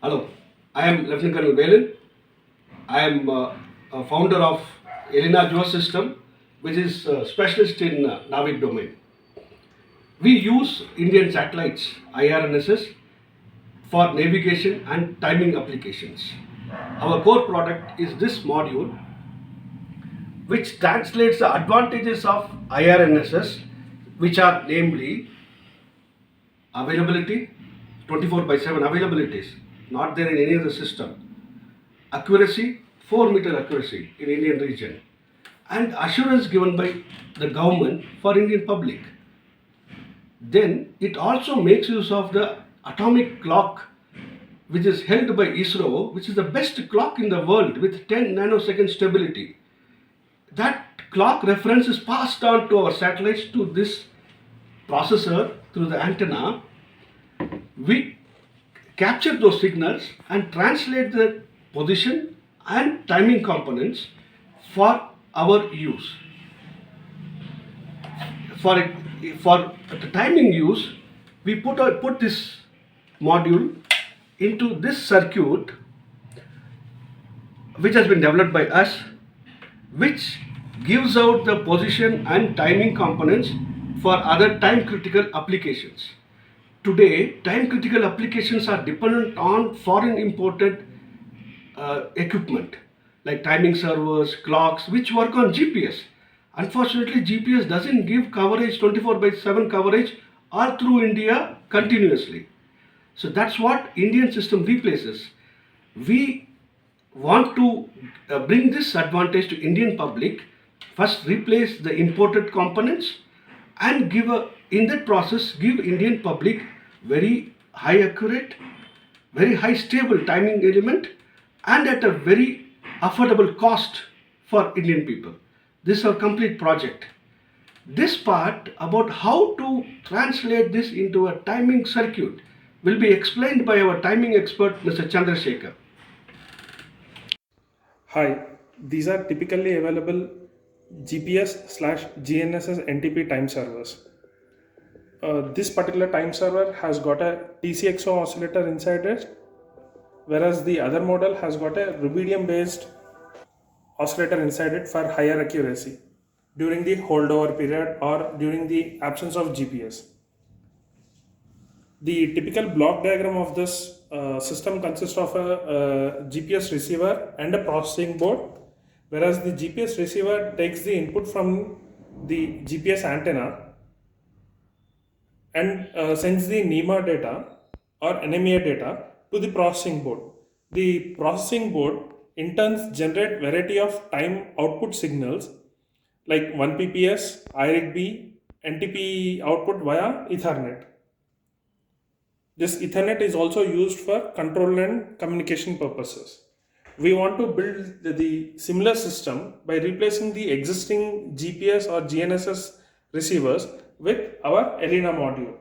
Hello, I am Lieutenant Colonel Velen. I am a founder of Elena Geo System, which is a specialist in Navic domain. We use Indian satellites, IRNSS, for navigation and timing applications. Our core product is this module, which translates the advantages of IRNSS, which are namely availability, 24 by 7 availabilities, not there in any other system. Accuracy, 4-meter accuracy in Indian region, and assurance given by the government for Indian public. Then it also makes use of the atomic clock, which is held by ISRO, which is the best clock in the world with 10 nanosecond stability. That clock reference is passed on to our satellites to this processor through the antenna. We capture those signals and translate the position and timing components for our use. For the timing use, we put this module into this circuit, which has been developed by us, which gives out the position and timing components for other time critical applications. Today, time critical applications are dependent on foreign imported equipment like timing servers, clocks, which work on GPS. Unfortunately, GPS doesn't give coverage 24 by 7 coverage all through India continuously. So that's what Indian system replaces. We want to bring this advantage to Indian public. First, replace the imported components and in that process give Indian public very high accurate, very high stable timing element and at a very affordable cost for Indian people. This is our complete project. This part about how to translate this into a timing circuit will be explained by our timing expert, Mr. Chandrasekhar. Hi, these are typically available GPS/GNSS NTP time servers. This particular time server has got a TCXO oscillator inside it, whereas the other model has got a rubidium based oscillator inside it for higher accuracy during the holdover period or during the absence of GPS. The typical block diagram of this system consists of a GPS receiver and a processing board, whereas the GPS receiver takes the input from the GPS antenna and sends the NEMA data or NMEA data to the processing board. The processing board in turn generate variety of time output signals like 1 PPS, IRIG-B, NTP output via Ethernet. This Ethernet is also used for control and communication purposes. We want to build the similar system by replacing the existing GPS or GNSS receivers with our ELINA module.